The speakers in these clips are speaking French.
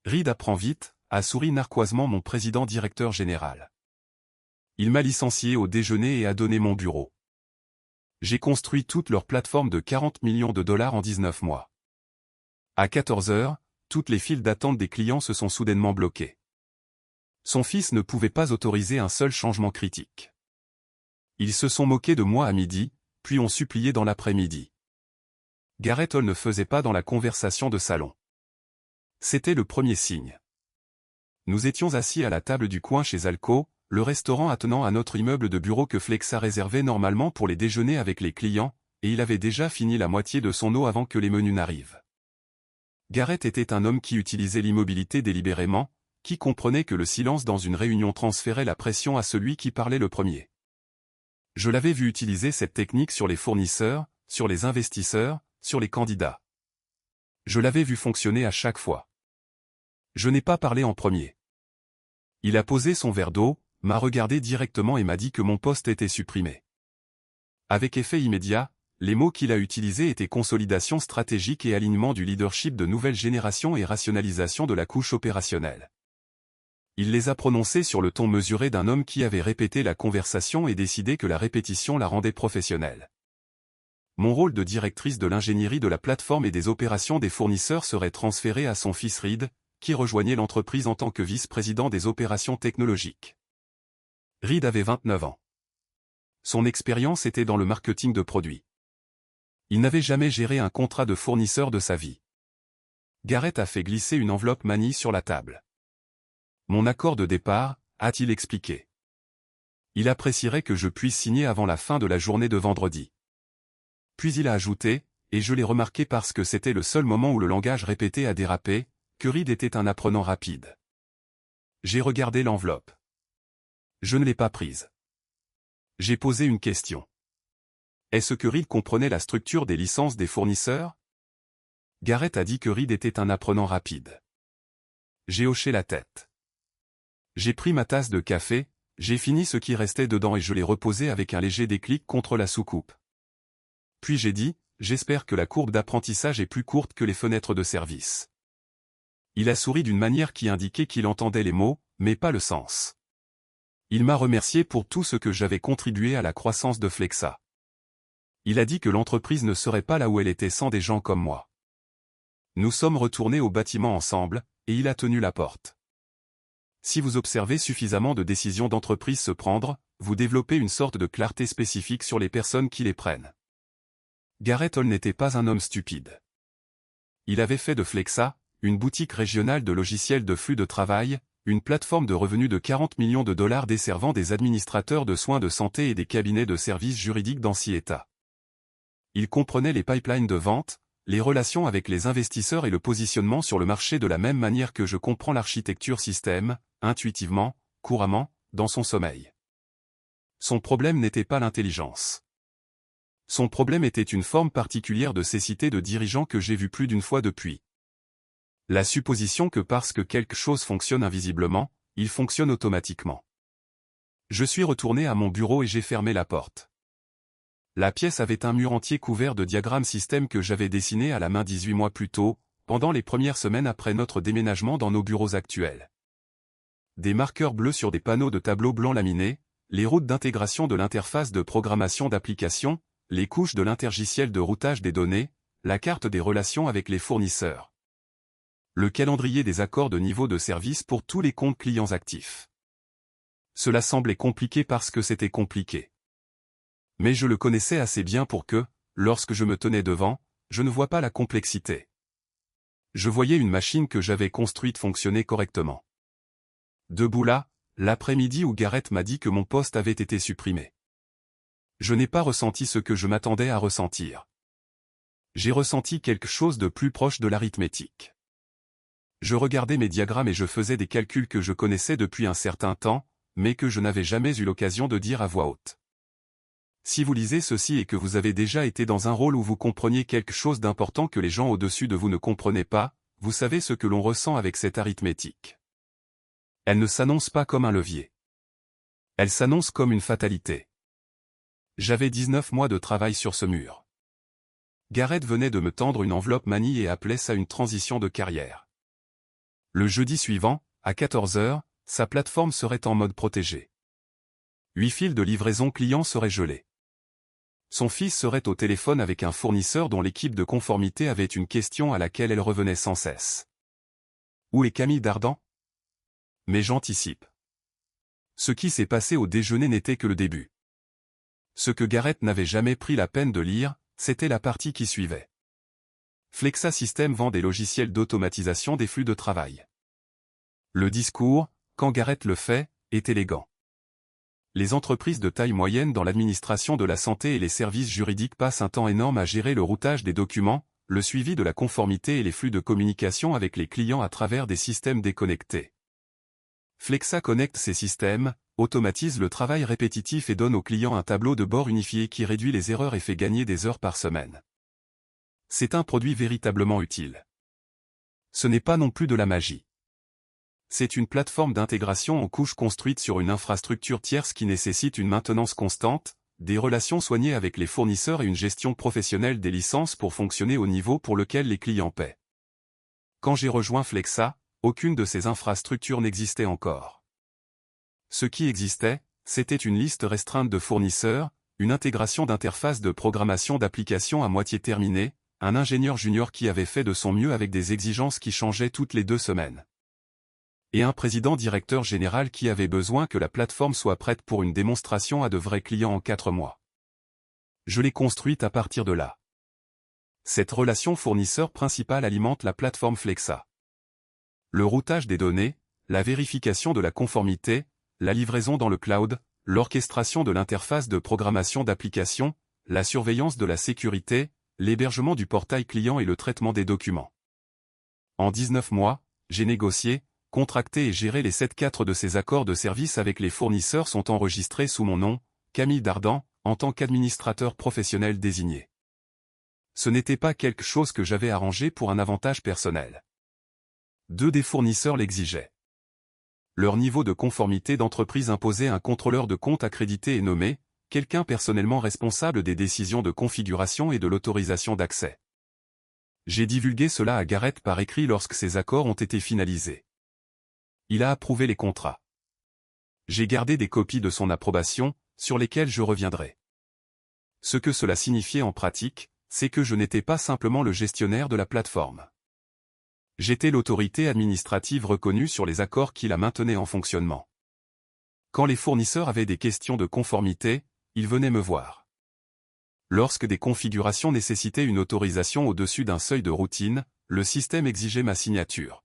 Reed apprend vite, a souri narquoisement mon président directeur général. Il m'a licencié au déjeuner et a donné mon bureau. J'ai construit toute leur plateforme de 40 millions de dollars en 19 mois. À 14 heures, toutes les files d'attente des clients se sont soudainement bloquées. Son fils ne pouvait pas autoriser un seul changement critique. Ils se sont moqués de moi à midi, puis ont supplié dans l'après-midi. Garrett Hall ne faisait pas dans la conversation de salon. C'était le premier signe. Nous étions assis à la table du coin chez Alco, le restaurant attenant à notre immeuble de bureau que Flexa réservait normalement pour les déjeuners avec les clients, et il avait déjà fini la moitié de son eau avant que les menus n'arrivent. Garrett était un homme qui utilisait l'immobilité délibérément, qui comprenait que le silence dans une réunion transférait la pression à celui qui parlait le premier. Je l'avais vu utiliser cette technique sur les fournisseurs, sur les investisseurs, sur les candidats. Je l'avais vu fonctionner à chaque fois. Je n'ai pas parlé en premier. Il a posé son verre d'eau, m'a regardé directement et m'a dit que mon poste était supprimé. Avec effet immédiat, les mots qu'il a utilisés étaient consolidation stratégique et alignement du leadership de nouvelle génération et rationalisation de la couche opérationnelle. Il les a prononcés sur le ton mesuré d'un homme qui avait répété la conversation et décidé que la répétition la rendait professionnelle. Mon rôle de directrice de l'ingénierie de la plateforme et des opérations des fournisseurs serait transféré à son fils Reed, qui rejoignait l'entreprise en tant que vice-président des opérations technologiques. Reed avait 29 ans. Son expérience était dans le marketing de produits. Il n'avait jamais géré un contrat de fournisseur de sa vie. Garrett a fait glisser une enveloppe manie sur la table. Mon accord de départ, a-t-il expliqué. Il apprécierait que je puisse signer avant la fin de la journée de vendredi. Puis il a ajouté, et je l'ai remarqué parce que c'était le seul moment où le langage répété a dérapé, que Reed était un apprenant rapide. J'ai regardé l'enveloppe. Je ne l'ai pas prise. J'ai posé une question. Est-ce que Reed comprenait la structure des licences des fournisseurs? Garrett a dit que Reed était un apprenant rapide. J'ai hoché la tête. J'ai pris ma tasse de café, j'ai fini ce qui restait dedans et je l'ai reposé avec un léger déclic contre la soucoupe. Puis j'ai dit, j'espère que la courbe d'apprentissage est plus courte que les fenêtres de service. Il a souri d'une manière qui indiquait qu'il entendait les mots, mais pas le sens. Il m'a remercié pour tout ce que j'avais contribué à la croissance de Flexa. Il a dit que l'entreprise ne serait pas là où elle était sans des gens comme moi. Nous sommes retournés au bâtiment ensemble, et il a tenu la porte. Si vous observez suffisamment de décisions d'entreprise se prendre, vous développez une sorte de clarté spécifique sur les personnes qui les prennent. Garrett Hall n'était pas un homme stupide. Il avait fait de Flexa, une boutique régionale de logiciels de flux de travail, une plateforme de revenus de 40 millions de dollars desservant des administrateurs de soins de santé et des cabinets de services juridiques dans 6 États. Il comprenait les pipelines de vente, les relations avec les investisseurs et le positionnement sur le marché de la même manière que je comprends l'architecture système, intuitivement, couramment, dans son sommeil. Son problème n'était pas l'intelligence. Son problème était une forme particulière de cécité de dirigeant que j'ai vue plus d'une fois depuis. La supposition que parce que quelque chose fonctionne invisiblement, il fonctionne automatiquement. Je suis retourné à mon bureau et j'ai fermé la porte. La pièce avait un mur entier couvert de diagrammes système que j'avais dessinés à la main 18 mois plus tôt, pendant les premières semaines après notre déménagement dans nos bureaux actuels. Des marqueurs bleus sur des panneaux de tableaux blancs laminés, les routes d'intégration de l'interface de programmation d'application, les couches de l'intergiciel de routage des données, la carte des relations avec les fournisseurs. Le calendrier des accords de niveau de service pour tous les comptes clients actifs. Cela semblait compliqué parce que c'était compliqué. Mais je le connaissais assez bien pour que, lorsque je me tenais devant, je ne vois pas la complexité. Je voyais une machine que j'avais construite fonctionner correctement. Debout là, l'après-midi où Garrett m'a dit que mon poste avait été supprimé. Je n'ai pas ressenti ce que je m'attendais à ressentir. J'ai ressenti quelque chose de plus proche de l'arithmétique. Je regardais mes diagrammes et je faisais des calculs que je connaissais depuis un certain temps, mais que je n'avais jamais eu l'occasion de dire à voix haute. Si vous lisez ceci et que vous avez déjà été dans un rôle où vous compreniez quelque chose d'important que les gens au-dessus de vous ne comprenaient pas, vous savez ce que l'on ressent avec cette arithmétique. Elle ne s'annonce pas comme un levier. Elle s'annonce comme une fatalité. J'avais 19 mois de travail sur ce mur. Garrett venait de me tendre une enveloppe manie et appelait ça une transition de carrière. Le jeudi suivant, à 14 h, sa plateforme serait en mode protégé. 8 fils de livraison client seraient gelés. Son fils serait au téléphone avec un fournisseur dont l'équipe de conformité avait une question à laquelle elle revenait sans cesse. Où est Camille Dardan? Mais j'anticipe. Ce qui s'est passé au déjeuner n'était que le début. Ce que Gareth n'avait jamais pris la peine de lire, c'était la partie qui suivait. Flexa Systems vend des logiciels d'automatisation des flux de travail. Le discours, quand Gareth le fait, est élégant. Les entreprises de taille moyenne dans l'administration de la santé et les services juridiques passent un temps énorme à gérer le routage des documents, le suivi de la conformité et les flux de communication avec les clients à travers des systèmes déconnectés. Flexa connecte ces systèmes, automatise le travail répétitif et donne aux clients un tableau de bord unifié qui réduit les erreurs et fait gagner des heures par semaine. C'est un produit véritablement utile. Ce n'est pas non plus de la magie. C'est une plateforme d'intégration en couches construite sur une infrastructure tierce qui nécessite une maintenance constante, des relations soignées avec les fournisseurs et une gestion professionnelle des licences pour fonctionner au niveau pour lequel les clients paient. Quand j'ai rejoint Flexa, aucune de ces infrastructures n'existait encore. Ce qui existait, c'était une liste restreinte de fournisseurs, une intégration d'interfaces de programmation d'applications à moitié terminée, un ingénieur junior qui avait fait de son mieux avec des exigences qui changeaient toutes les 2 semaines. Et un président-directeur général qui avait besoin que la plateforme soit prête pour une démonstration à de vrais clients en 4 mois. Je l'ai construite à partir de là. Cette relation fournisseur principal alimente la plateforme Flexa. Le routage des données, la vérification de la conformité, la livraison dans le cloud, l'orchestration de l'interface de programmation d'application, la surveillance de la sécurité, l'hébergement du portail client et le traitement des documents. En 19 mois, j'ai négocié, contracté et géré les 7/4 de ces accords de service avec les fournisseurs sont enregistrés sous mon nom, Camille Dardan, en tant qu'administrateur professionnel désigné. Ce n'était pas quelque chose que j'avais arrangé pour un avantage personnel. 2 des fournisseurs l'exigeaient. Leur niveau de conformité d'entreprise imposait un contrôleur de compte accrédité et nommé, quelqu'un personnellement responsable des décisions de configuration et de l'autorisation d'accès. J'ai divulgué cela à Gareth par écrit lorsque ces accords ont été finalisés. Il a approuvé les contrats. J'ai gardé des copies de son approbation, sur lesquelles je reviendrai. Ce que cela signifiait en pratique, c'est que je n'étais pas simplement le gestionnaire de la plateforme. J'étais l'autorité administrative reconnue sur les accords qui la maintenaient en fonctionnement. Quand les fournisseurs avaient des questions de conformité, ils venaient me voir. Lorsque des configurations nécessitaient une autorisation au-dessus d'un seuil de routine, le système exigeait ma signature.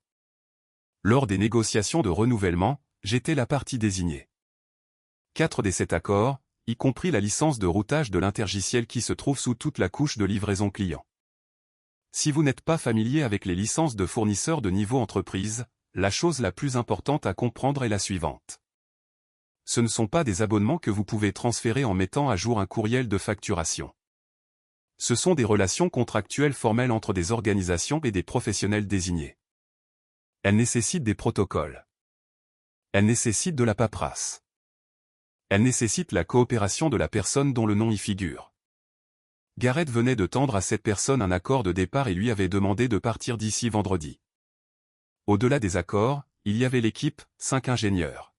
Lors des négociations de renouvellement, j'étais la partie désignée. 4 des 7 accords, y compris la licence de routage de l'intergiciel qui se trouve sous toute la couche de livraison client. Si vous n'êtes pas familier avec les licences de fournisseurs de niveau entreprise, la chose la plus importante à comprendre est la suivante. Ce ne sont pas des abonnements que vous pouvez transférer en mettant à jour un courriel de facturation. Ce sont des relations contractuelles formelles entre des organisations et des professionnels désignés. Elles nécessitent des protocoles. Elles nécessitent de la paperasse. Elles nécessitent la coopération de la personne dont le nom y figure. Gareth venait de tendre à cette personne un accord de départ et lui avait demandé de partir d'ici vendredi. Au-delà des accords, il y avait l'équipe, 5 ingénieurs.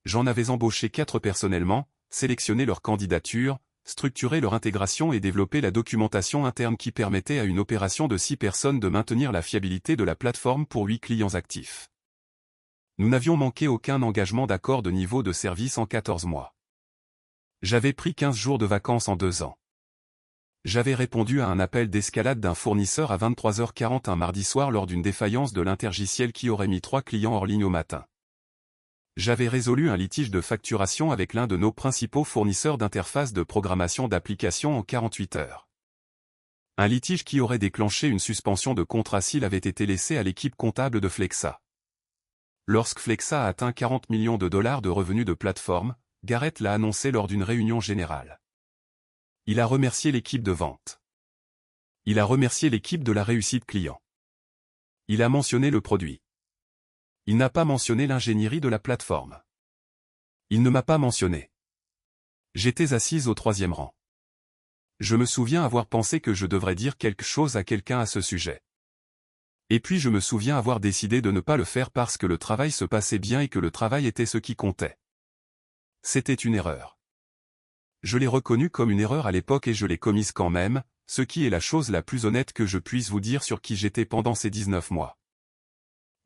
J'en avais embauché 4 personnellement, sélectionné leurs candidatures, structuré leur intégration et développé la documentation interne qui permettait à une opération de 6 personnes de maintenir la fiabilité de la plateforme pour 8 clients actifs. Nous n'avions manqué aucun engagement d'accord de niveau de service en 14 mois. J'avais pris 15 jours de vacances en 2 ans. J'avais répondu à un appel d'escalade d'un fournisseur à 23h40 un mardi soir lors d'une défaillance de l'intergiciel qui aurait mis 3 clients hors ligne au matin. J'avais résolu un litige de facturation avec l'un de nos principaux fournisseurs d'interfaces de programmation d'applications en 48 heures. Un litige qui aurait déclenché une suspension de contrat s'il avait été laissé à l'équipe comptable de Flexa. Lorsque Flexa a atteint 40 millions de dollars de revenus de plateforme, Gareth l'a annoncé lors d'une réunion générale. Il a remercié l'équipe de vente. Il a remercié l'équipe de la réussite client. Il a mentionné le produit. Il n'a pas mentionné l'ingénierie de la plateforme. Il ne m'a pas mentionné. J'étais assise au 3e rang. Je me souviens avoir pensé que je devrais dire quelque chose à quelqu'un à ce sujet. Et puis je me souviens avoir décidé de ne pas le faire parce que le travail se passait bien et que le travail était ce qui comptait. C'était une erreur. Je l'ai reconnu comme une erreur à l'époque et je l'ai commise quand même, ce qui est la chose la plus honnête que je puisse vous dire sur qui j'étais pendant ces 19 mois.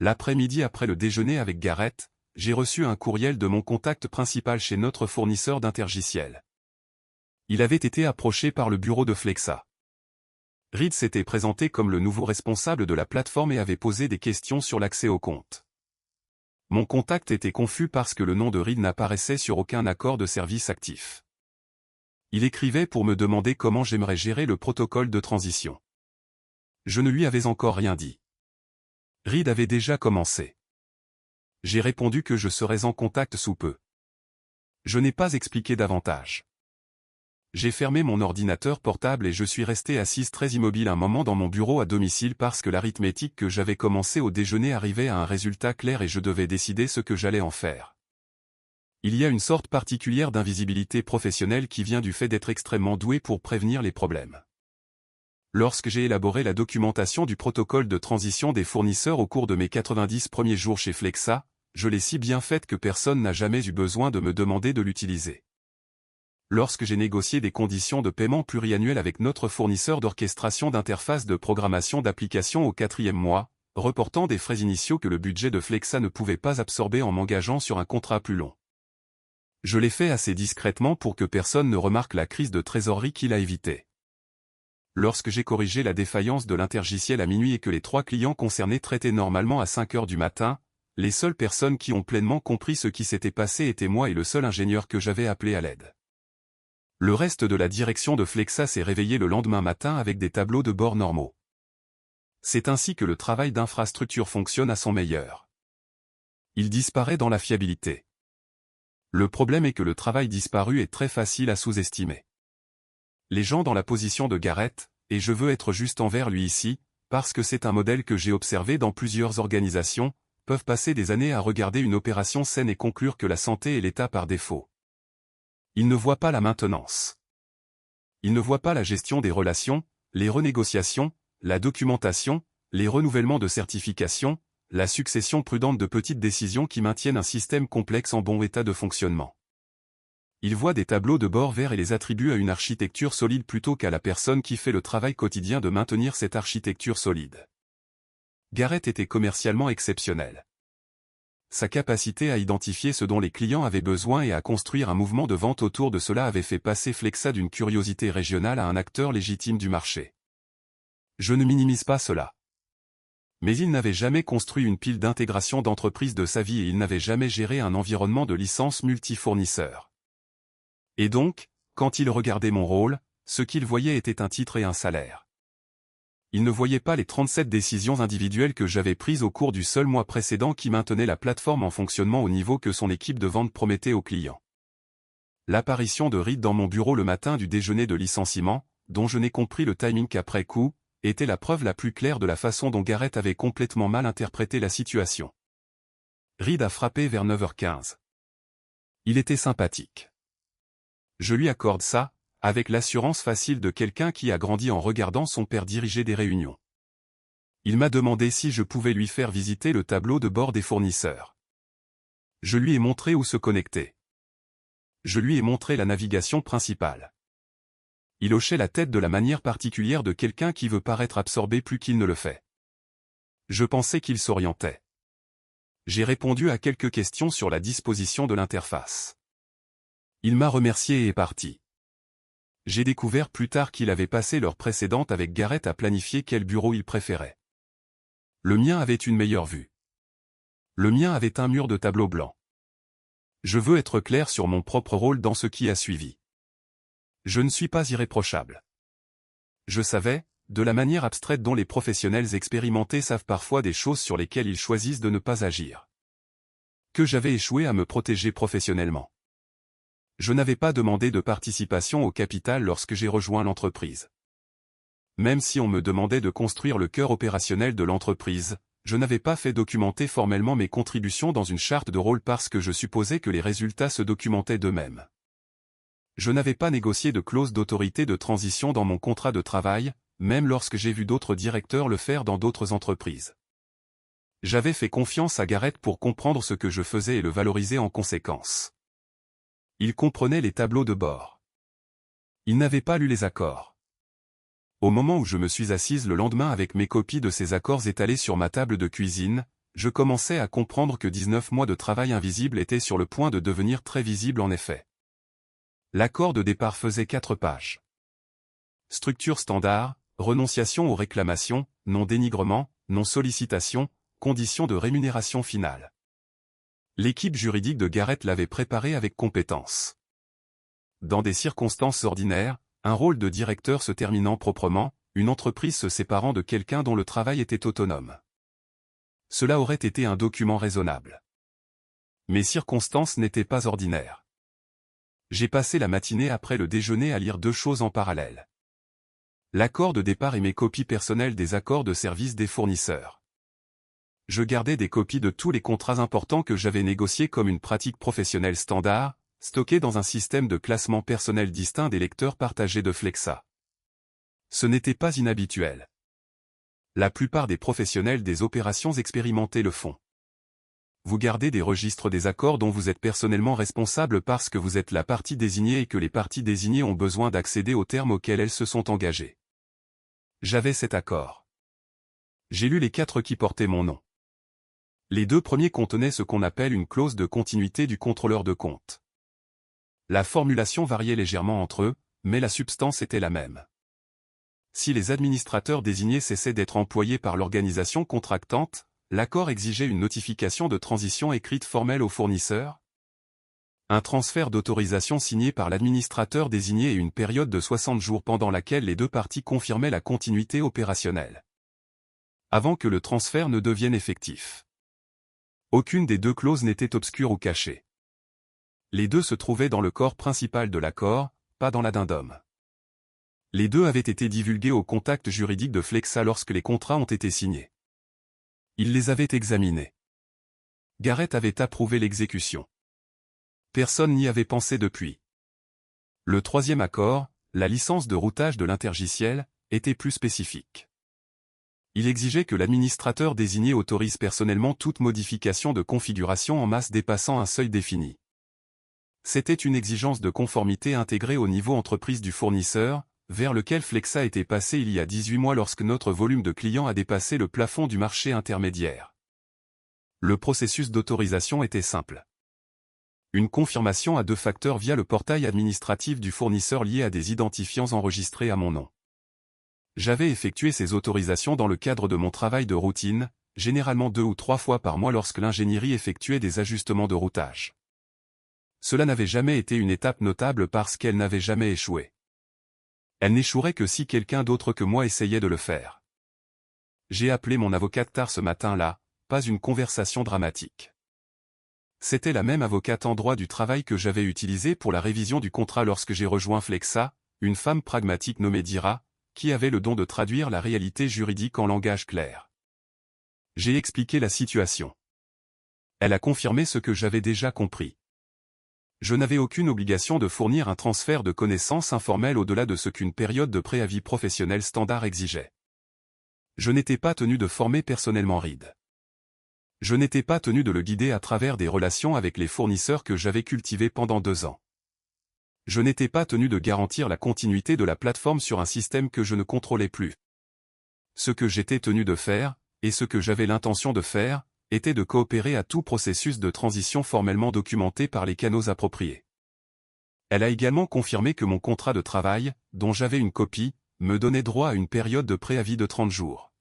L'après-midi après le déjeuner avec Gareth, j'ai reçu un courriel de mon contact principal chez notre fournisseur d'intergiciel. Il avait été approché par le bureau de Flexa. Reed s'était présenté comme le nouveau responsable de la plateforme et avait posé des questions sur l'accès au compte. Mon contact était confus parce que le nom de Reed n'apparaissait sur aucun accord de service actif. Il écrivait pour me demander comment j'aimerais gérer le protocole de transition. Je ne lui avais encore rien dit. Reed avait déjà commencé. J'ai répondu que je serais en contact sous peu. Je n'ai pas expliqué davantage. J'ai fermé mon ordinateur portable et je suis resté assise très immobile un moment dans mon bureau à domicile parce que l'arithmétique que j'avais commencé au déjeuner arrivait à un résultat clair et je devais décider ce que j'allais en faire. Il y a une sorte particulière d'invisibilité professionnelle qui vient du fait d'être extrêmement doué pour prévenir les problèmes. Lorsque j'ai élaboré la documentation du protocole de transition des fournisseurs au cours de mes 90 premiers jours chez Flexa, je l'ai si bien faite que personne n'a jamais eu besoin de me demander de l'utiliser. Lorsque j'ai négocié des conditions de paiement pluriannuelles avec notre fournisseur d'orchestration d'interfaces de programmation d'applications au 4e mois, reportant des frais initiaux que le budget de Flexa ne pouvait pas absorber en m'engageant sur un contrat plus long. Je l'ai fait assez discrètement pour que personne ne remarque la crise de trésorerie qu'il a évitée. Lorsque j'ai corrigé la défaillance de l'intergiciel à minuit et que les 3 clients concernés traitaient normalement à 5 heures du matin, les seules personnes qui ont pleinement compris ce qui s'était passé étaient moi et le seul ingénieur que j'avais appelé à l'aide. Le reste de la direction de Flexa s'est réveillé le lendemain matin avec des tableaux de bord normaux. C'est ainsi que le travail d'infrastructure fonctionne à son meilleur. Il disparaît dans la fiabilité. Le problème est que le travail disparu est très facile à sous-estimer. Les gens dans la position de Gareth, et je veux être juste envers lui ici, parce que c'est un modèle que j'ai observé dans plusieurs organisations, peuvent passer des années à regarder une opération saine et conclure que la santé est l'état par défaut. Ils ne voient pas la maintenance. Ils ne voient pas la gestion des relations, les renégociations, la documentation, les renouvellements de certification, la succession prudente de petites décisions qui maintiennent un système complexe en bon état de fonctionnement. Ils voient des tableaux de bord verts et les attribuent à une architecture solide plutôt qu'à la personne qui fait le travail quotidien de maintenir cette architecture solide. Gareth était commercialement exceptionnel. Sa capacité à identifier ce dont les clients avaient besoin et à construire un mouvement de vente autour de cela avait fait passer Flexa d'une curiosité régionale à un acteur légitime du marché. Je ne minimise pas cela. Mais il n'avait jamais construit une pile d'intégration d'entreprise de sa vie et il n'avait jamais géré un environnement de licence multi-fournisseurs. Et donc, quand il regardait mon rôle, ce qu'il voyait était un titre et un salaire. Il ne voyait pas les 37 décisions individuelles que j'avais prises au cours du seul mois précédent qui maintenaient la plateforme en fonctionnement au niveau que son équipe de vente promettait aux clients. L'apparition de Reed dans mon bureau le matin du déjeuner de licenciement, dont je n'ai compris le timing qu'après coup, était la preuve la plus claire de la façon dont Gareth avait complètement mal interprété la situation. Reed a frappé vers 9h15. Il était sympathique. Je lui accorde ça, avec l'assurance facile de quelqu'un qui a grandi en regardant son père diriger des réunions. Il m'a demandé si je pouvais lui faire visiter le tableau de bord des fournisseurs. Je lui ai montré où se connecter. Je lui ai montré la navigation principale. Il hochait la tête de la manière particulière de quelqu'un qui veut paraître absorbé plus qu'il ne le fait. Je pensais qu'il s'orientait. J'ai répondu à quelques questions sur la disposition de l'interface. Il m'a remercié et est parti. J'ai découvert plus tard qu'il avait passé l'heure précédente avec Gareth à planifier quel bureau il préférait. Le mien avait une meilleure vue. Le mien avait un mur de tableau blanc. Je veux être clair sur mon propre rôle dans ce qui a suivi. Je ne suis pas irréprochable. Je savais, de la manière abstraite dont les professionnels expérimentés savent parfois des choses sur lesquelles ils choisissent de ne pas agir, que j'avais échoué à me protéger professionnellement. Je n'avais pas demandé de participation au capital lorsque j'ai rejoint l'entreprise. Même si on me demandait de construire le cœur opérationnel de l'entreprise, je n'avais pas fait documenter formellement mes contributions dans une charte de rôle parce que je supposais que les résultats se documentaient d'eux-mêmes. Je n'avais pas négocié de clause d'autorité de transition dans mon contrat de travail, même lorsque j'ai vu d'autres directeurs le faire dans d'autres entreprises. J'avais fait confiance à Garrett pour comprendre ce que je faisais et le valoriser en conséquence. Il comprenait les tableaux de bord. Il n'avait pas lu les accords. Au moment où je me suis assise le lendemain avec mes copies de ces accords étalées sur ma table de cuisine, je commençais à comprendre que 19 mois de travail invisible étaient sur le point de devenir très visibles en effet. L'accord de départ faisait 4 pages. Structure standard, renonciation aux réclamations, non-dénigrement, non-sollicitation, conditions de rémunération finale. L'équipe juridique de Garrett l'avait préparé avec compétence. Dans des circonstances ordinaires, un rôle de directeur se terminant proprement, une entreprise se séparant de quelqu'un dont le travail était autonome. Cela aurait été un document raisonnable. Mes circonstances n'étaient pas ordinaires. J'ai passé la matinée après le déjeuner à lire 2 choses en parallèle. L'accord de départ et mes copies personnelles des accords de service des fournisseurs. Je gardais des copies de tous les contrats importants que j'avais négociés comme une pratique professionnelle standard, stockés dans un système de classement personnel distinct des lecteurs partagés de Flexa. Ce n'était pas inhabituel. La plupart des professionnels des opérations expérimentées le font. Vous gardez des registres des accords dont vous êtes personnellement responsable parce que vous êtes la partie désignée et que les parties désignées ont besoin d'accéder aux termes auxquels elles se sont engagées. J'avais cet accord. J'ai lu les 4 qui portaient mon nom. Les 2 premiers contenaient ce qu'on appelle une clause de continuité du contrôleur de compte. La formulation variait légèrement entre eux, mais la substance était la même. Si les administrateurs désignés cessaient d'être employés par l'organisation contractante, l'accord exigeait une notification de transition écrite formelle au fournisseur, un transfert d'autorisation signé par l'administrateur désigné et une période de 60 jours pendant laquelle les 2 parties confirmaient la continuité opérationnelle. Avant que le transfert ne devienne effectif. Aucune des 2 clauses n'était obscure ou cachée. Les 2 se trouvaient dans le corps principal de l'accord, pas dans l'addendum. Les 2 avaient été divulgués au contact juridique de Flexa lorsque les contrats ont été signés. Il les avait examinés. Garrett avait approuvé l'exécution. Personne n'y avait pensé depuis. Le 3e accord, la licence de routage de l'intergiciel, était plus spécifique. Il exigeait que l'administrateur désigné autorise personnellement toute modification de configuration en masse dépassant un seuil défini. C'était une exigence de conformité intégrée au niveau entreprise du fournisseur, vers lequel Flexa était passé il y a 18 mois lorsque notre volume de clients a dépassé le plafond du marché intermédiaire. Le processus d'autorisation était simple. Une confirmation à 2 facteurs via le portail administratif du fournisseur lié à des identifiants enregistrés à mon nom. J'avais effectué ces autorisations dans le cadre de mon travail de routine, généralement 2 ou 3 fois par mois lorsque l'ingénierie effectuait des ajustements de routage. Cela n'avait jamais été une étape notable parce qu'elle n'avait jamais échoué. Elle n'échouerait que si quelqu'un d'autre que moi essayait de le faire. J'ai appelé mon avocate tard ce matin-là, pas une conversation dramatique. C'était la même avocate en droit du travail que j'avais utilisée pour la révision du contrat lorsque j'ai rejoint Flexa, une femme pragmatique nommée Dira, qui avait le don de traduire la réalité juridique en langage clair. J'ai expliqué la situation. Elle a confirmé ce que j'avais déjà compris. Je n'avais aucune obligation de fournir un transfert de connaissances informel au-delà de ce qu'une période de préavis professionnel standard exigeait. Je n'étais pas tenu de former personnellement Reed. Je n'étais pas tenu de le guider à travers des relations avec les fournisseurs que j'avais cultivées pendant 2 ans. Je n'étais pas tenu de garantir la continuité de la plateforme sur un système que je ne contrôlais plus. Ce que j'étais tenu de faire, et ce que j'avais l'intention de faire, était de coopérer à tout processus de transition formellement documenté par les canaux appropriés. Elle a également confirmé que mon contrat de travail, dont j'avais une copie, me donnait droit à une période de préavis de 30 jours.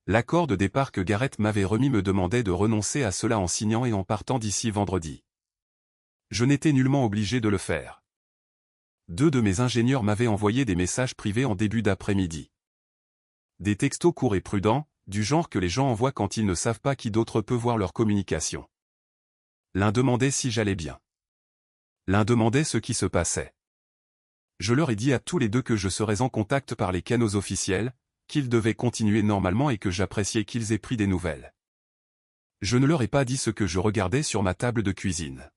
L'accord de départ que Garrett m'avait remis me demandait de renoncer à cela en signant et en partant d'ici vendredi. Je n'étais nullement obligé de le faire. 2 de mes ingénieurs m'avaient envoyé des messages privés en début d'après-midi. Des textos courts et prudents, du genre que les gens envoient quand ils ne savent pas qui d'autre peut voir leur communication. L'un demandait si j'allais bien. L'un demandait ce qui se passait. Je leur ai dit à tous les 2 que je serais en contact par les canaux officiels, qu'ils devaient continuer normalement et que j'appréciais qu'ils aient pris des nouvelles. Je ne leur ai pas dit ce que je regardais sur ma table de cuisine.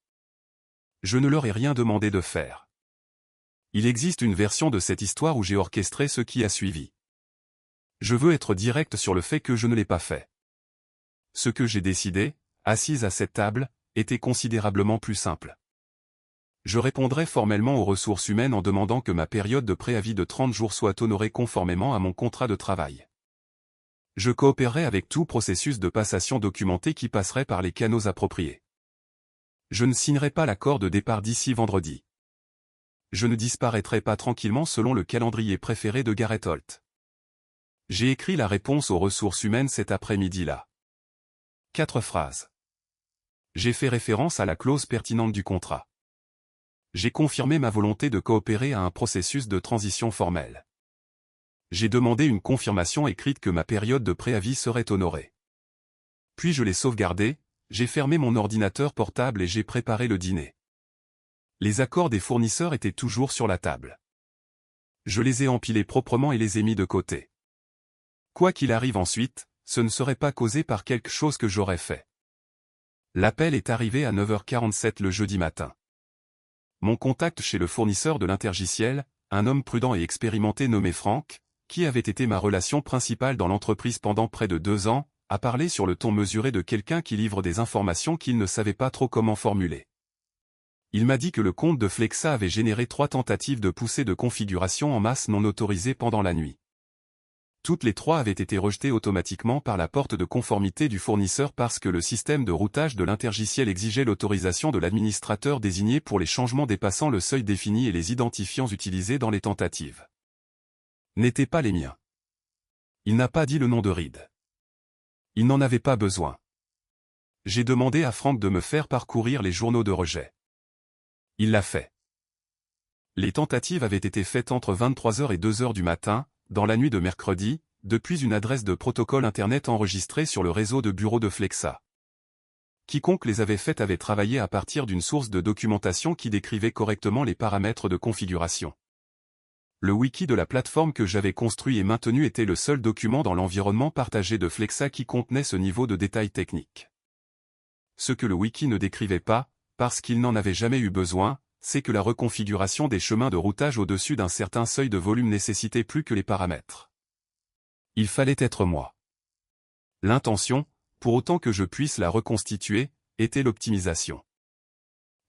Je ne leur ai rien demandé de faire. Il existe une version de cette histoire où j'ai orchestré ce qui a suivi. Je veux être direct sur le fait que je ne l'ai pas fait. Ce que j'ai décidé, assise à cette table, était considérablement plus simple. Je répondrai formellement aux ressources humaines en demandant que ma période de préavis de 30 jours soit honorée conformément à mon contrat de travail. Je coopérerai avec tout processus de passation documenté qui passerait par les canaux appropriés. Je ne signerai pas l'accord de départ d'ici vendredi. Je ne disparaîtrai pas tranquillement selon le calendrier préféré de Gareth Holt. J'ai écrit la réponse aux ressources humaines cet après-midi-là. 4 phrases. J'ai fait référence à la clause pertinente du contrat. J'ai confirmé ma volonté de coopérer à un processus de transition formel. J'ai demandé une confirmation écrite que ma période de préavis serait honorée. Puis je l'ai sauvegardé, j'ai fermé mon ordinateur portable et j'ai préparé le dîner. Les accords des fournisseurs étaient toujours sur la table. Je les ai empilés proprement et les ai mis de côté. Quoi qu'il arrive ensuite, ce ne serait pas causé par quelque chose que j'aurais fait. L'appel est arrivé à 9h47 le jeudi matin. Mon contact chez le fournisseur de l'intergiciel, un homme prudent et expérimenté nommé Franck, qui avait été ma relation principale dans l'entreprise pendant près de 2 ans, a parlé sur le ton mesuré de quelqu'un qui livre des informations qu'il ne savait pas trop comment formuler. Il m'a dit que le compte de Flexa avait généré 3 tentatives de poussée de configuration en masse non autorisées pendant la nuit. Toutes les 3 avaient été rejetées automatiquement par la porte de conformité du fournisseur parce que le système de routage de l'intergiciel exigeait l'autorisation de l'administrateur désigné pour les changements dépassant le seuil défini et les identifiants utilisés dans les tentatives n'étaient pas les miens. Il n'a pas dit le nom de Reed. Il n'en avait pas besoin. J'ai demandé à Franck de me faire parcourir les journaux de rejet. Il l'a fait. Les tentatives avaient été faites entre 23h et 2h du matin, dans la nuit de mercredi, depuis une adresse de protocole Internet enregistrée sur le réseau de bureaux de Flexa. Quiconque les avait faites avait travaillé à partir d'une source de documentation qui décrivait correctement les paramètres de configuration. Le wiki de la plateforme que j'avais construit et maintenu était le seul document dans l'environnement partagé de Flexa qui contenait ce niveau de détail technique. Ce que le wiki ne décrivait pas, parce qu'il n'en avait jamais eu besoin, c'est que la reconfiguration des chemins de routage au-dessus d'un certain seuil de volume nécessitait plus que les paramètres. Il fallait être moi. L'intention, pour autant que je puisse la reconstituer, était l'optimisation.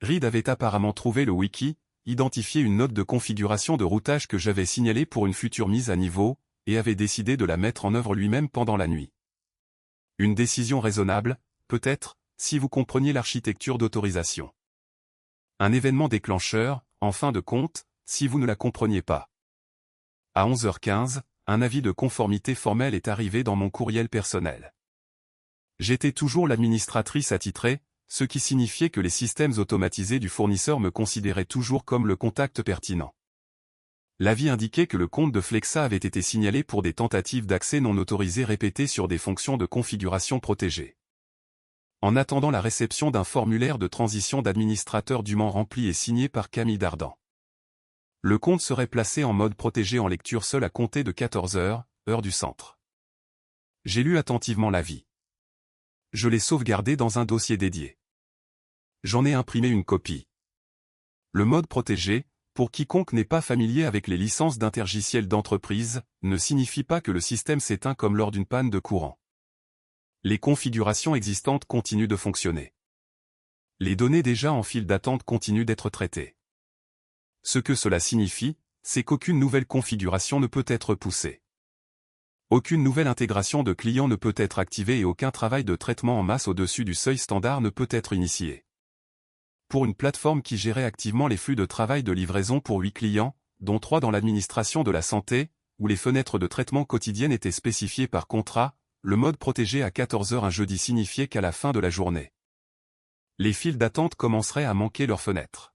Reed avait apparemment trouvé le wiki, identifié une note de configuration de routage que j'avais signalée pour une future mise à niveau, et avait décidé de la mettre en œuvre lui-même pendant la nuit. Une décision raisonnable, peut-être, si vous compreniez l'architecture d'autorisation. Un événement déclencheur, en fin de compte, si vous ne la compreniez pas. À 11h15, un avis de conformité formel est arrivé dans mon courriel personnel. J'étais toujours l'administratrice attitrée, ce qui signifiait que les systèmes automatisés du fournisseur me considéraient toujours comme le contact pertinent. L'avis indiquait que le compte de Flexa avait été signalé pour des tentatives d'accès non autorisées répétées sur des fonctions de configuration protégées. En attendant la réception d'un formulaire de transition d'administrateur dûment rempli et signé par Camille Dardan. Le compte serait placé en mode protégé en lecture seule à compter de 14h, heure du centre. J'ai lu attentivement l'avis. Je l'ai sauvegardé dans un dossier dédié. J'en ai imprimé une copie. Le mode protégé, pour quiconque n'est pas familier avec les licences d'intergiciel d'entreprise, ne signifie pas que le système s'éteint comme lors d'une panne de courant. Les configurations existantes continuent de fonctionner. Les données déjà en file d'attente continuent d'être traitées. Ce que cela signifie, c'est qu'aucune nouvelle configuration ne peut être poussée. Aucune nouvelle intégration de clients ne peut être activée et aucun travail de traitement en masse au-dessus du seuil standard ne peut être initié. Pour une plateforme qui gérait activement les flux de travail de livraison pour 8 clients, dont 3 dans l'administration de la santé, où les fenêtres de traitement quotidiennes étaient spécifiées par contrat, le mode protégé à 14h un jeudi signifiait qu'à la fin de la journée, les files d'attente commenceraient à manquer leurs fenêtres.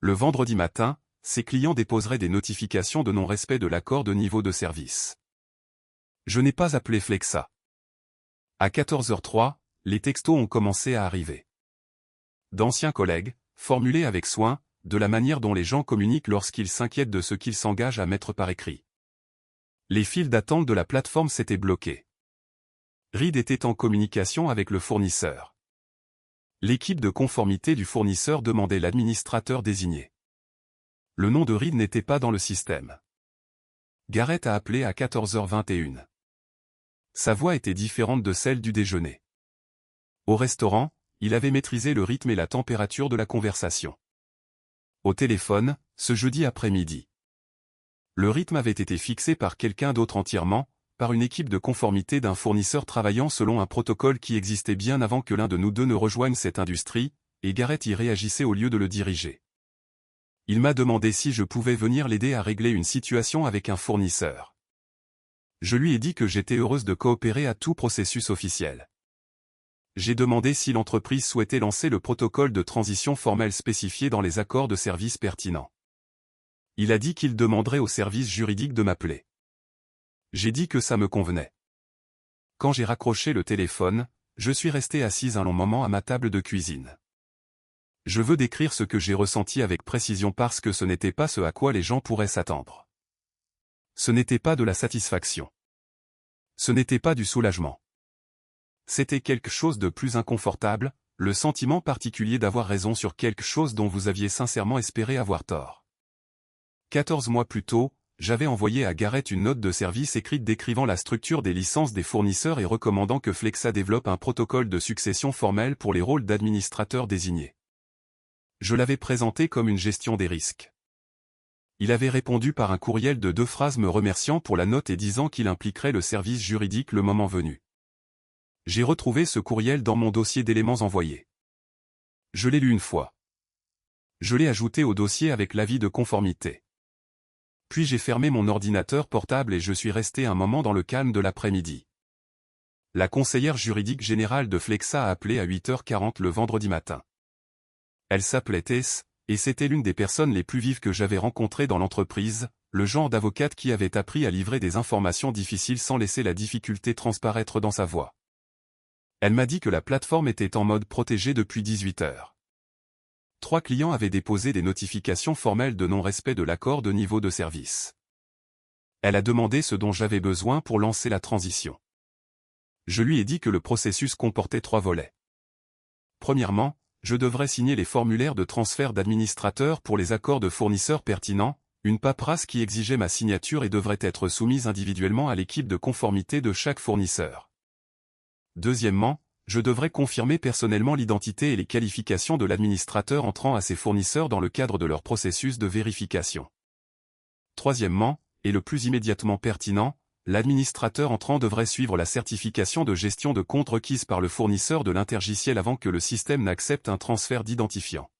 Le vendredi matin, ces clients déposeraient des notifications de non-respect de l'accord de niveau de service. Je n'ai pas appelé Flexa. À 14h03, les textos ont commencé à arriver. D'anciens collègues, formulés avec soin, de la manière dont les gens communiquent lorsqu'ils s'inquiètent de ce qu'ils s'engagent à mettre par écrit. Les files d'attente de la plateforme s'étaient bloquées. Reed était en communication avec le fournisseur. L'équipe de conformité du fournisseur demandait l'administrateur désigné. Le nom de Reed n'était pas dans le système. Garrett a appelé à 14h21. Sa voix était différente de celle du déjeuner. Au restaurant, il avait maîtrisé le rythme et la température de la conversation. Au téléphone, ce jeudi après-midi. Le rythme avait été fixé par quelqu'un d'autre entièrement, par une équipe de conformité d'un fournisseur travaillant selon un protocole qui existait bien avant que l'un de nous deux ne rejoigne cette industrie, et Garrett y réagissait au lieu de le diriger. Il m'a demandé si je pouvais venir l'aider à régler une situation avec un fournisseur. Je lui ai dit que j'étais heureuse de coopérer à tout processus officiel. J'ai demandé si l'entreprise souhaitait lancer le protocole de transition formel spécifié dans les accords de service pertinents. Il a dit qu'il demanderait au service juridique de m'appeler. J'ai dit que ça me convenait. Quand j'ai raccroché le téléphone, je suis restée assise un long moment à ma table de cuisine. Je veux décrire ce que j'ai ressenti avec précision parce que ce n'était pas ce à quoi les gens pourraient s'attendre. Ce n'était pas de la satisfaction. Ce n'était pas du soulagement. C'était quelque chose de plus inconfortable, le sentiment particulier d'avoir raison sur quelque chose dont vous aviez sincèrement espéré avoir tort. 14 mois plus tôt, j'avais envoyé à Garrett une note de service écrite décrivant la structure des licences des fournisseurs et recommandant que Flexa développe un protocole de succession formel pour les rôles d'administrateurs désignés. Je l'avais présenté comme une gestion des risques. Il avait répondu par un courriel de 2 phrases me remerciant pour la note et disant qu'il impliquerait le service juridique le moment venu. J'ai retrouvé ce courriel dans mon dossier d'éléments envoyés. Je l'ai lu une fois. Je l'ai ajouté au dossier avec l'avis de conformité. Puis j'ai fermé mon ordinateur portable et je suis resté un moment dans le calme de l'après-midi. La conseillère juridique générale de Flexa a appelé à 8h40 le vendredi matin. Elle s'appelait Tess, et c'était l'une des personnes les plus vives que j'avais rencontrées dans l'entreprise, le genre d'avocate qui avait appris à livrer des informations difficiles sans laisser la difficulté transparaître dans sa voix. Elle m'a dit que la plateforme était en mode protégé depuis 18h. 3 clients avaient déposé des notifications formelles de non-respect de l'accord de niveau de service. Elle a demandé ce dont j'avais besoin pour lancer la transition. Je lui ai dit que le processus comportait 3 volets. Premièrement, je devrais signer les formulaires de transfert d'administrateurs pour les accords de fournisseurs pertinents, une paperasse qui exigeait ma signature et devrait être soumise individuellement à l'équipe de conformité de chaque fournisseur. Deuxièmement, je devrais confirmer personnellement l'identité et les qualifications de l'administrateur entrant à ces fournisseurs dans le cadre de leur processus de vérification. Troisièmement, et le plus immédiatement pertinent, l'administrateur entrant devrait suivre la certification de gestion de compte requise par le fournisseur de l'intergiciel avant que le système n'accepte un transfert d'identifiant.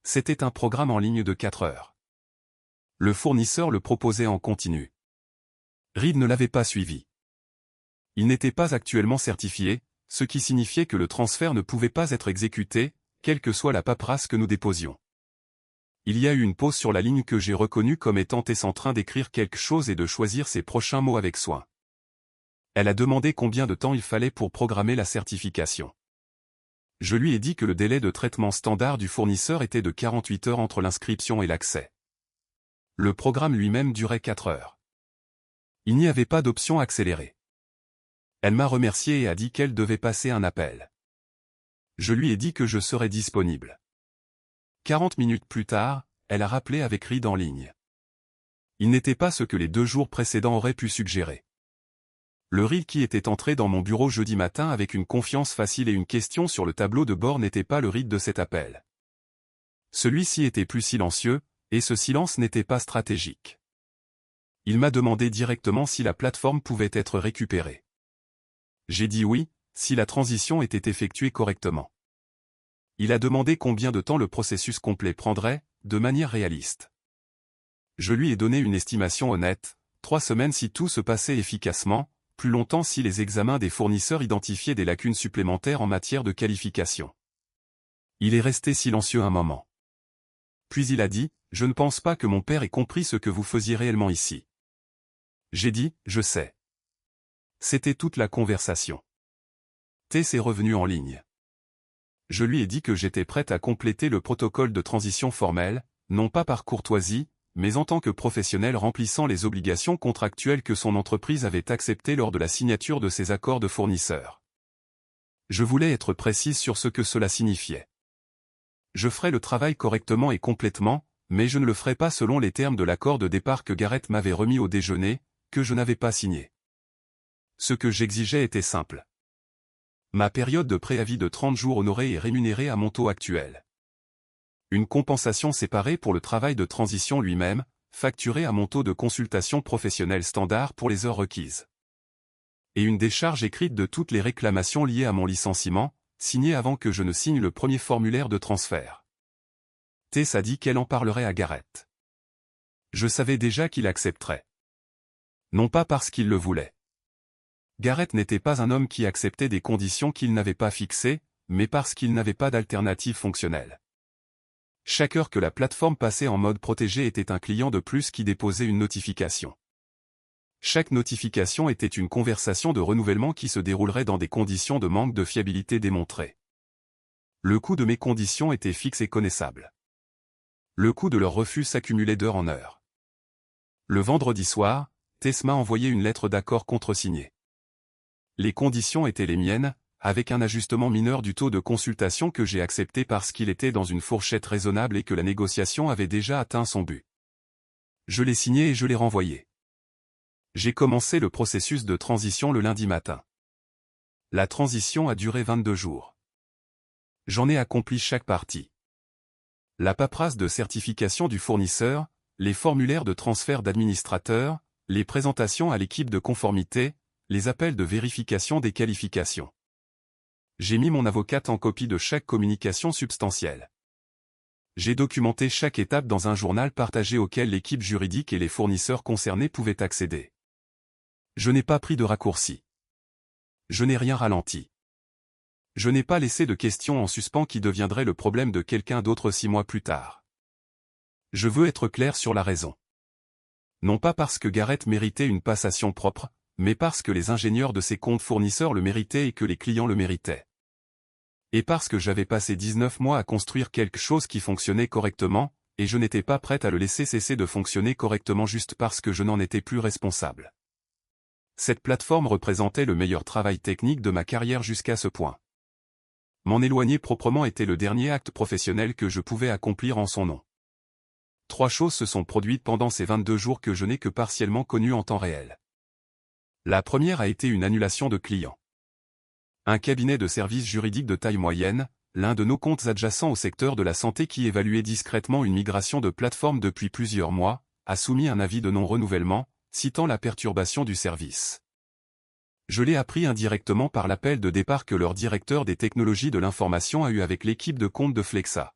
C'était un programme en ligne de 4 heures. Le fournisseur le proposait en continu. Reed ne l'avait pas suivi. Il n'était pas actuellement certifié, ce qui signifiait que le transfert ne pouvait pas être exécuté, quelle que soit la paperasse que nous déposions. Il y a eu une pause sur la ligne que j'ai reconnue comme étant Tess en train d'écrire quelque chose et de choisir ses prochains mots avec soin. Elle a demandé combien de temps il fallait pour programmer la certification. Je lui ai dit que le délai de traitement standard du fournisseur était de 48 heures entre l'inscription et l'accès. Le programme lui-même durait 4 heures. Il n'y avait pas d'option accélérée. Elle m'a remercié et a dit qu'elle devait passer un appel. Je lui ai dit que je serais disponible. 40 minutes plus tard, elle a rappelé avec Reed en ligne. Il n'était pas ce que les 2 jours précédents auraient pu suggérer. Le Reed qui était entré dans mon bureau jeudi matin avec une confiance facile et une question sur le tableau de bord n'était pas le Reed de cet appel. Celui-ci était plus silencieux, et ce silence n'était pas stratégique. Il m'a demandé directement si la plateforme pouvait être récupérée. J'ai dit oui, si la transition était effectuée correctement. Il a demandé combien de temps le processus complet prendrait, de manière réaliste. Je lui ai donné une estimation honnête, 3 semaines si tout se passait efficacement, plus longtemps si les examens des fournisseurs identifiaient des lacunes supplémentaires en matière de qualification. Il est resté silencieux un moment. Puis il a dit, « Je ne pense pas que mon père ait compris ce que vous faisiez réellement ici. » J'ai dit, « Je sais. » C'était toute la conversation. Tess est revenu en ligne. Je lui ai dit que j'étais prête à compléter le protocole de transition formel, non pas par courtoisie, mais en tant que professionnel remplissant les obligations contractuelles que son entreprise avait acceptées lors de la signature de ses accords de fournisseurs. Je voulais être précise sur ce que cela signifiait. Je ferai le travail correctement et complètement, mais je ne le ferai pas selon les termes de l'accord de départ que Gareth m'avait remis au déjeuner, que je n'avais pas signé. Ce que j'exigeais était simple. Ma période de préavis de 30 jours honorée et rémunérée à mon taux actuel. Une compensation séparée pour le travail de transition lui-même, facturée à mon taux de consultation professionnelle standard pour les heures requises. Et une décharge écrite de toutes les réclamations liées à mon licenciement, signée avant que je ne signe le premier formulaire de transfert. Tess a dit qu'elle en parlerait à Gareth. Je savais déjà qu'il accepterait. Non pas parce qu'il le voulait. Gareth n'était pas un homme qui acceptait des conditions qu'il n'avait pas fixées, mais parce qu'il n'avait pas d'alternative fonctionnelle. Chaque heure que la plateforme passait en mode protégé était un client de plus qui déposait une notification. Chaque notification était une conversation de renouvellement qui se déroulerait dans des conditions de manque de fiabilité démontrées. Le coût de mes conditions était fixe et connaissable. Le coût de leur refus s'accumulait d'heure en heure. Le vendredi soir, Tess m'a envoyé une lettre d'accord contresignée. Les conditions étaient les miennes, avec un ajustement mineur du taux de consultation que j'ai accepté parce qu'il était dans une fourchette raisonnable et que la négociation avait déjà atteint son but. Je l'ai signé et je l'ai renvoyé. J'ai commencé le processus de transition le lundi matin. La transition a duré 22 jours. J'en ai accompli chaque partie. La paperasse de certification du fournisseur, les formulaires de transfert d'administrateur, les présentations à l'équipe de conformité, les appels de vérification des qualifications. J'ai mis mon avocate en copie de chaque communication substantielle. J'ai documenté chaque étape dans un journal partagé auquel l'équipe juridique et les fournisseurs concernés pouvaient accéder. Je n'ai pas pris de raccourci. Je n'ai rien ralenti. Je n'ai pas laissé de questions en suspens qui deviendraient le problème de quelqu'un d'autre 6 mois plus tard. Je veux être clair sur la raison. Non pas parce que Gareth méritait une passation propre, mais parce que les ingénieurs de ses comptes fournisseurs le méritaient et que les clients le méritaient. Et parce que j'avais passé 19 mois à construire quelque chose qui fonctionnait correctement, et je n'étais pas prête à le laisser cesser de fonctionner correctement juste parce que je n'en étais plus responsable. Cette plateforme représentait le meilleur travail technique de ma carrière jusqu'à ce point. M'en éloigner proprement était le dernier acte professionnel que je pouvais accomplir en son nom. 3 choses se sont produites pendant ces 22 jours que je n'ai que partiellement connues en temps réel. La première a été une annulation de client. Un cabinet de services juridiques de taille moyenne, l'un de nos comptes adjacents au secteur de la santé qui évaluait discrètement une migration de plateforme depuis plusieurs mois, a soumis un avis de non-renouvellement, citant la perturbation du service. Je l'ai appris indirectement par l'appel de départ que leur directeur des technologies de l'information a eu avec l'équipe de compte de Flexa.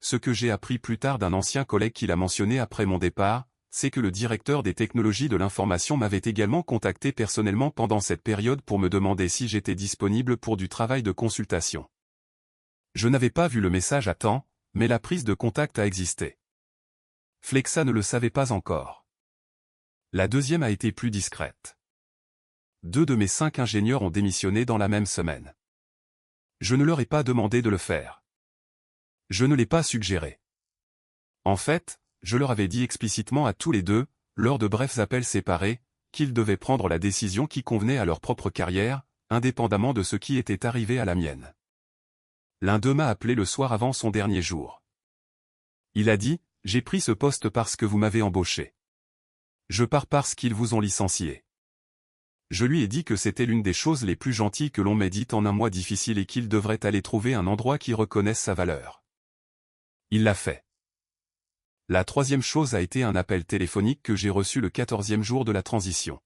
Ce que j'ai appris plus tard d'un ancien collègue qui l'a mentionné après mon départ, c'est que le directeur des technologies de l'information m'avait également contacté personnellement pendant cette période pour me demander si j'étais disponible pour du travail de consultation. Je n'avais pas vu le message à temps, mais la prise de contact a existé. Flexa ne le savait pas encore. La deuxième a été plus discrète. 2 de mes 5 ingénieurs ont démissionné dans la même semaine. Je ne leur ai pas demandé de le faire. Je ne l'ai pas suggéré. En fait, je leur avais dit explicitement à tous les deux, lors de brefs appels séparés, qu'ils devaient prendre la décision qui convenait à leur propre carrière, indépendamment de ce qui était arrivé à la mienne. L'un d'eux m'a appelé le soir avant son dernier jour. Il a dit, « J'ai pris ce poste parce que vous m'avez embauché. Je pars parce qu'ils vous ont licencié. » Je lui ai dit que c'était l'une des choses les plus gentilles que l'on m'ait dites en un mois difficile et qu'il devrait aller trouver un endroit qui reconnaisse sa valeur. Il l'a fait. La troisième chose a été un appel téléphonique que j'ai reçu le 14e jour de la transition.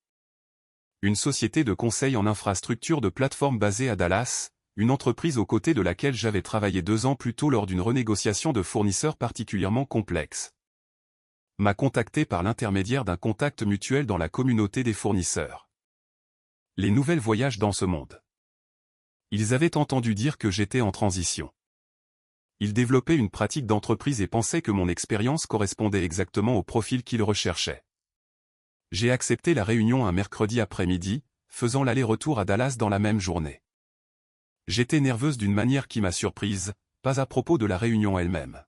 Une société de conseil en infrastructure de plateforme basée à Dallas, une entreprise aux côtés de laquelle j'avais travaillé 2 ans plus tôt lors d'une renégociation de fournisseurs particulièrement complexe, m'a contacté par l'intermédiaire d'un contact mutuel dans la communauté des fournisseurs. Les nouvelles voyagent dans ce monde. Ils avaient entendu dire que j'étais en transition. Ils développaient une pratique d'entreprise et pensaient que mon expérience correspondait exactement au profil qu'ils recherchaient. J'ai accepté la réunion un mercredi après-midi, faisant l'aller-retour à Dallas dans la même journée. J'étais nerveuse d'une manière qui m'a surprise, pas à propos de la réunion elle-même.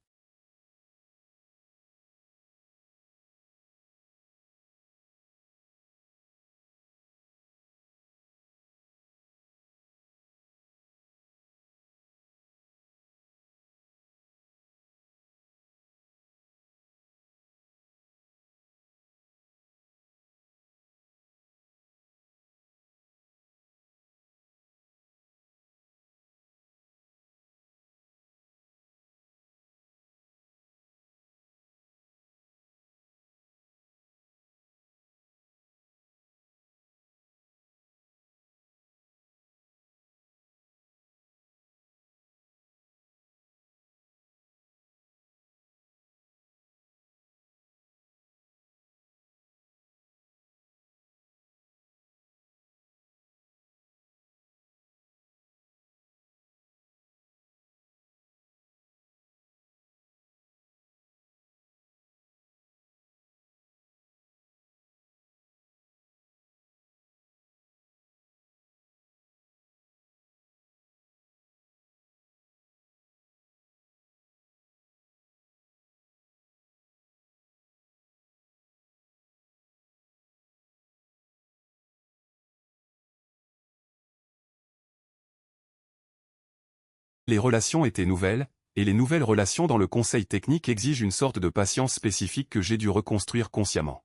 Les relations étaient nouvelles, et les nouvelles relations dans le conseil technique exigent une sorte de patience spécifique que j'ai dû reconstruire consciemment.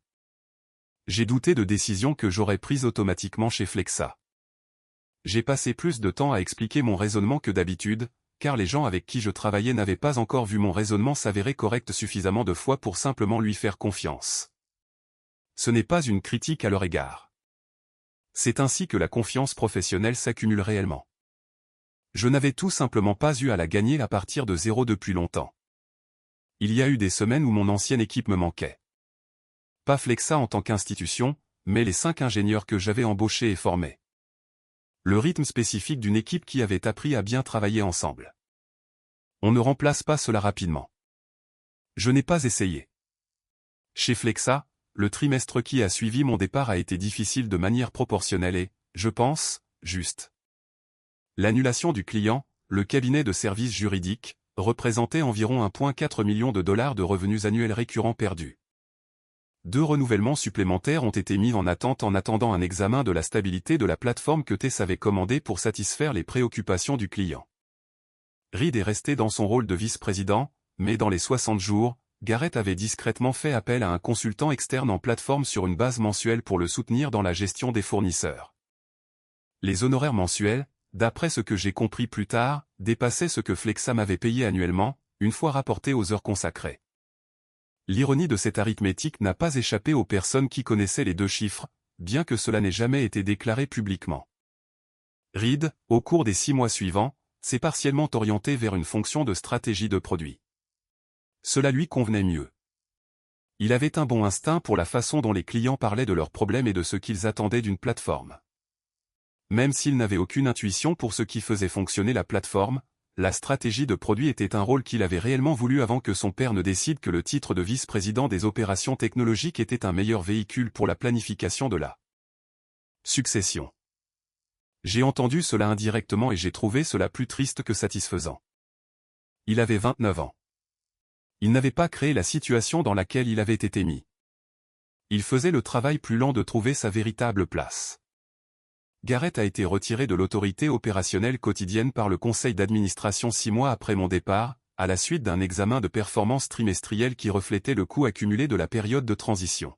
J'ai douté de décisions que j'aurais prises automatiquement chez Flexa. J'ai passé plus de temps à expliquer mon raisonnement que d'habitude, car les gens avec qui je travaillais n'avaient pas encore vu mon raisonnement s'avérer correct suffisamment de fois pour simplement lui faire confiance. Ce n'est pas une critique à leur égard. C'est ainsi que la confiance professionnelle s'accumule réellement. Je n'avais tout simplement pas eu à la gagner à partir de zéro depuis longtemps. Il y a eu des semaines où mon ancienne équipe me manquait. Pas Flexa en tant qu'institution, mais les 5 ingénieurs que j'avais embauchés et formés. Le rythme spécifique d'une équipe qui avait appris à bien travailler ensemble. On ne remplace pas cela rapidement. Je n'ai pas essayé. Chez Flexa, le trimestre qui a suivi mon départ a été difficile de manière proportionnelle et, je pense, juste. L'annulation du client, le cabinet de services juridiques, représentait environ 1,4 million de dollars de revenus annuels récurrents perdus. 2 renouvellements supplémentaires ont été mis en attente en attendant un examen de la stabilité de la plateforme que TES avait commandée pour satisfaire les préoccupations du client. Reed est resté dans son rôle de vice-président, mais dans les 60 jours, Garrett avait discrètement fait appel à un consultant externe en plateforme sur une base mensuelle pour le soutenir dans la gestion des fournisseurs. Les honoraires mensuels, d'après ce que j'ai compris plus tard, dépassaient ce que Flexa m'avait payé annuellement, une fois rapporté aux heures consacrées. L'ironie de cette arithmétique n'a pas échappé aux personnes qui connaissaient les 2 chiffres, bien que cela n'ait jamais été déclaré publiquement. Reed, au cours des 6 mois suivants, s'est partiellement orienté vers une fonction de stratégie de produit. Cela lui convenait mieux. Il avait un bon instinct pour la façon dont les clients parlaient de leurs problèmes et de ce qu'ils attendaient d'une plateforme. Même s'il n'avait aucune intuition pour ce qui faisait fonctionner la plateforme, la stratégie de produit était un rôle qu'il avait réellement voulu avant que son père ne décide que le titre de vice-président des opérations technologiques était un meilleur véhicule pour la planification de la succession. J'ai entendu cela indirectement et j'ai trouvé cela plus triste que satisfaisant. Il avait 29 ans. Il n'avait pas créé la situation dans laquelle il avait été mis. Il faisait le travail plus lent de trouver sa véritable place. Garrett a été retiré de l'autorité opérationnelle quotidienne par le conseil d'administration 6 mois après mon départ, à la suite d'un examen de performance trimestriel qui reflétait le coût accumulé de la période de transition.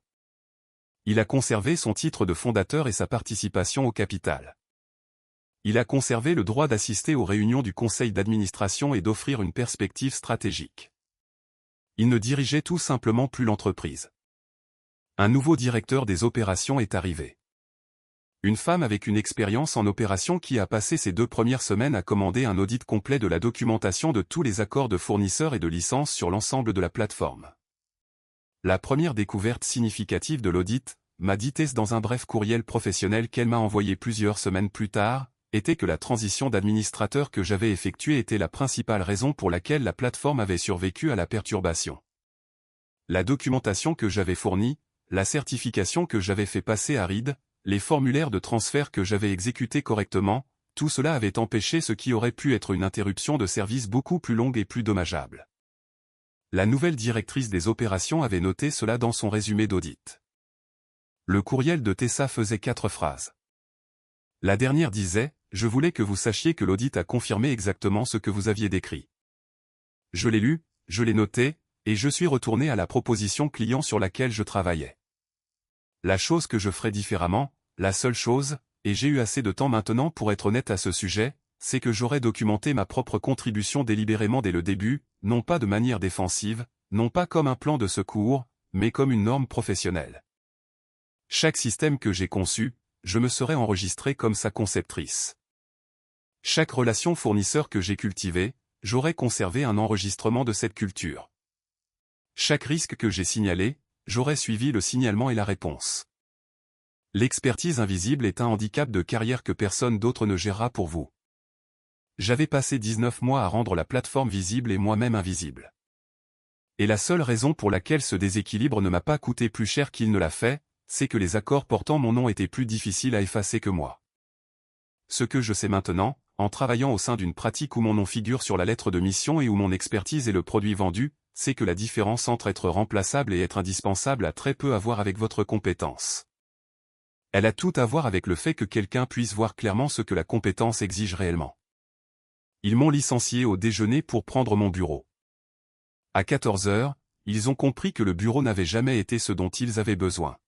Il a conservé son titre de fondateur et sa participation au capital. Il a conservé le droit d'assister aux réunions du conseil d'administration et d'offrir une perspective stratégique. Il ne dirigeait tout simplement plus l'entreprise. Un nouveau directeur des opérations est arrivé. Une femme avec une expérience en opération qui a passé ses 2 premières semaines à commander un audit complet de la documentation de tous les accords de fournisseurs et de licences sur l'ensemble de la plateforme. La première découverte significative de l'audit, m'a dit Tess dans un bref courriel professionnel qu'elle m'a envoyé plusieurs semaines plus tard, était que la transition d'administrateur que j'avais effectuée était la principale raison pour laquelle la plateforme avait survécu à la perturbation. La documentation que j'avais fournie, la certification que j'avais fait passer à Reed, les formulaires de transfert que j'avais exécutés correctement, tout cela avait empêché ce qui aurait pu être une interruption de service beaucoup plus longue et plus dommageable. La nouvelle directrice des opérations avait noté cela dans son résumé d'audit. Le courriel de Tessa faisait 4 phrases. La dernière disait « Je voulais que vous sachiez que l'audit a confirmé exactement ce que vous aviez décrit. Je l'ai lu, je l'ai noté, et je suis retourné à la proposition client sur laquelle je travaillais. La chose que je ferais différemment, la seule chose, et j'ai eu assez de temps maintenant pour être honnête à ce sujet, c'est que j'aurais documenté ma propre contribution délibérément dès le début, non pas de manière défensive, non pas comme un plan de secours, mais comme une norme professionnelle. Chaque système que j'ai conçu, je me serais enregistré comme sa conceptrice. Chaque relation fournisseur que j'ai cultivée, j'aurais conservé un enregistrement de cette culture. Chaque risque que j'ai signalé, j'aurais suivi le signalement et la réponse. L'expertise invisible est un handicap de carrière que personne d'autre ne gérera pour vous. J'avais passé 19 mois à rendre la plateforme visible et moi-même invisible. Et la seule raison pour laquelle ce déséquilibre ne m'a pas coûté plus cher qu'il ne l'a fait, c'est que les accords portant mon nom étaient plus difficiles à effacer que moi. Ce que je sais maintenant, en travaillant au sein d'une pratique où mon nom figure sur la lettre de mission et où mon expertise est le produit vendu, c'est que la différence entre être remplaçable et être indispensable a très peu à voir avec votre compétence. Elle a tout à voir avec le fait que quelqu'un puisse voir clairement ce que la compétence exige réellement. Ils m'ont licencié au déjeuner pour prendre mon bureau. À 14 heures, ils ont compris que le bureau n'avait jamais été ce dont ils avaient besoin.